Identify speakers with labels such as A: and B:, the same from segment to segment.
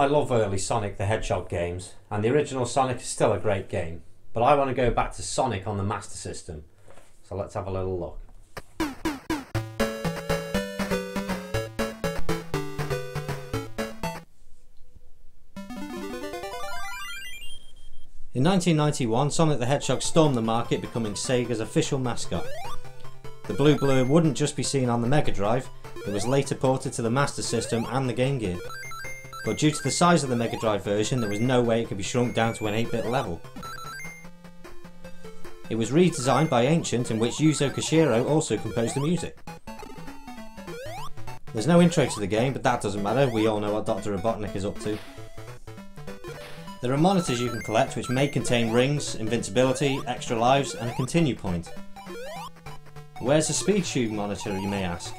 A: I love early Sonic the Hedgehog games, and the original Sonic is still a great game, but I want to go back to Sonic on the Master System, so let's have a little look. In 1991, Sonic the Hedgehog stormed the market, becoming Sega's official mascot. The blue blur wouldn't just be seen on the Mega Drive, it was later ported to the Master System and the Game Gear. But due to the size of the Mega Drive version, there was no way it could be shrunk down to an 8-bit level. It was redesigned by Ancient, in which Yuzo Koshiro also composed the music. There's no intro to the game, but that doesn't matter, we all know what Dr. Robotnik is up to. There are monitors you can collect which may contain rings, invincibility, extra lives and a continue point. Where's the speed tube monitor, you may ask?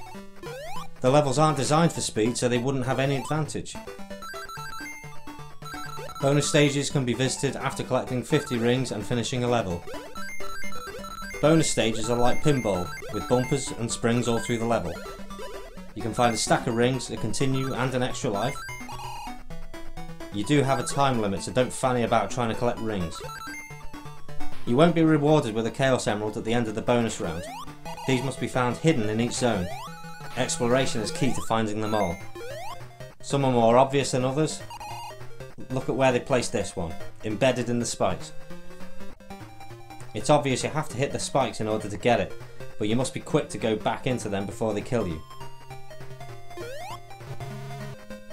A: The levels aren't designed for speed, so they wouldn't have any advantage. Bonus stages can be visited after collecting 50 rings and finishing a level. Bonus stages are like pinball, with bumpers and springs all through the level. You can find a stack of rings, a continue and an extra life. You do have a time limit, so don't fanny about trying to collect rings. You won't be rewarded with a Chaos Emerald at the end of the bonus round. These must be found hidden in each zone. Exploration is key to finding them all. Some are more obvious than others. Look at where they placed this one, embedded in the spikes. It's obvious you have to hit the spikes in order to get it, but you must be quick to go back into them before they kill you.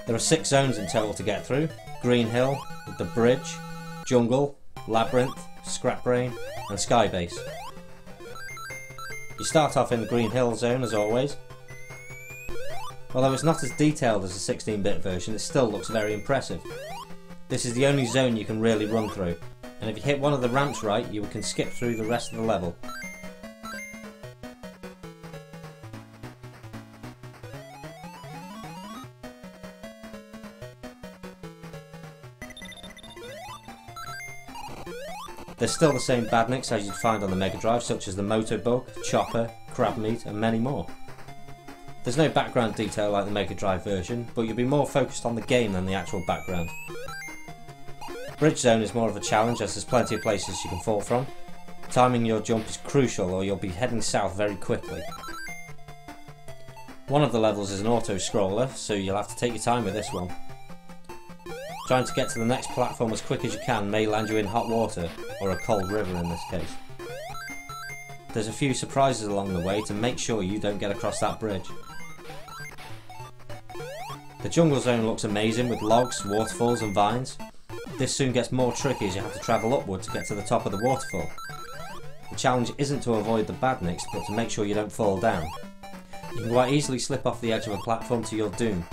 A: There are 6 zones in total to get through: Green Hill, the Bridge, Jungle, Labyrinth, Scrap Brain and Skybase. You start off in the Green Hill zone as always. Although it's not as detailed as the 16-bit version, it still looks very impressive. This is the only zone you can really run through, and if you hit one of the ramps right, you can skip through the rest of the level. There's still the same badniks as you'd find on the Mega Drive, such as the Motobug, Chopper, Crabmeat and many more. There's no background detail like the Mega Drive version, but you'll be more focused on the game than the actual background. Bridge Zone is more of a challenge as there's plenty of places you can fall from. Timing your jump is crucial or you'll be heading south very quickly. One of the levels is an auto-scroller, so you'll have to take your time with this one. Trying to get to the next platform as quick as you can may land you in hot water, or a cold river in this case. There's a few surprises along the way to make sure you don't get across that bridge. The jungle zone looks amazing with logs, waterfalls and vines. This soon gets more tricky as you have to travel upward to get to the top of the waterfall. The challenge isn't to avoid the badniks, but to make sure you don't fall down. You can quite easily slip off the edge of a platform to your doom.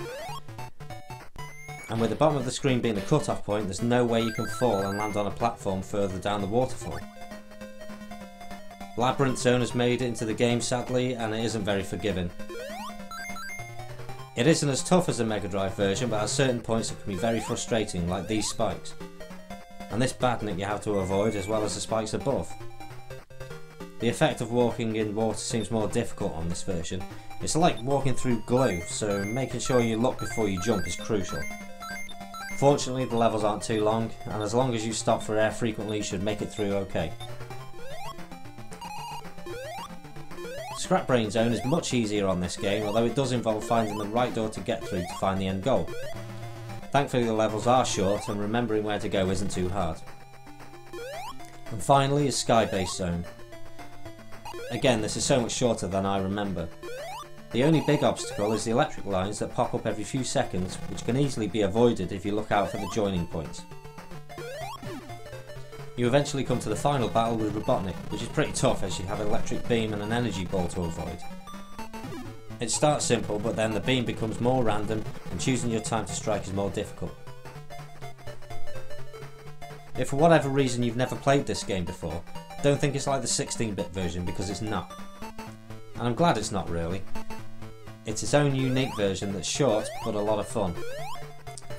A: And with the bottom of the screen being the cut-off point, there's no way you can fall and land on a platform further down the waterfall. Labyrinth Zone has made it into the game sadly, and it isn't very forgiving. It isn't as tough as the Mega Drive version, but at certain points it can be very frustrating, like these spikes. And this badnik you have to avoid, as well as the spikes above. The effect of walking in water seems more difficult on this version. It's like walking through glue, so making sure you look before you jump is crucial. Fortunately the levels aren't too long, and as long as you stop for air frequently you should make it through okay. Scrap Brain Zone is much easier on this game, although it does involve finding the right door to get through to find the end goal. Thankfully the levels are short and remembering where to go isn't too hard. And finally is Skybase Zone. Again, this is so much shorter than I remember. The only big obstacle is the electric lines that pop up every few seconds, which can easily be avoided if you look out for the joining points. You eventually come to the final battle with Robotnik, which is pretty tough as you have an electric beam and an energy ball to avoid. It starts simple, but then the beam becomes more random and choosing your time to strike is more difficult. If for whatever reason you've never played this game before, don't think it's like the 16-bit version, because it's not. And I'm glad it's not really. It's its own unique version that's short but a lot of fun.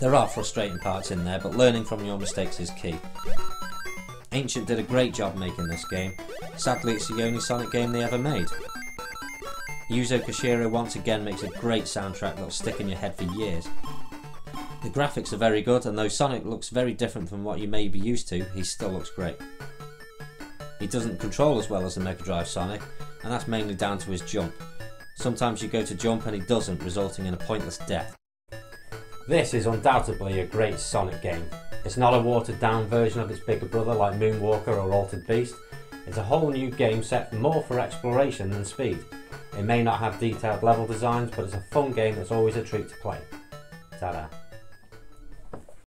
A: There are frustrating parts in there, but learning from your mistakes is key. Ancient did a great job making this game. Sadly it's the only Sonic game they ever made. Yuzo Koshiro once again makes a great soundtrack that'll stick in your head for years. The graphics are very good, and though Sonic looks very different from what you may be used to, he still looks great. He doesn't control as well as the Mega Drive Sonic, and that's mainly down to his jump. Sometimes you go to jump and he doesn't, resulting in a pointless death. This is undoubtedly a great Sonic game. It's not a watered down version of its bigger brother like Moonwalker or Altered Beast. It's a whole new game set more for exploration than speed. It may not have detailed level designs, but it's a fun game that's always a treat to play. Ta-da.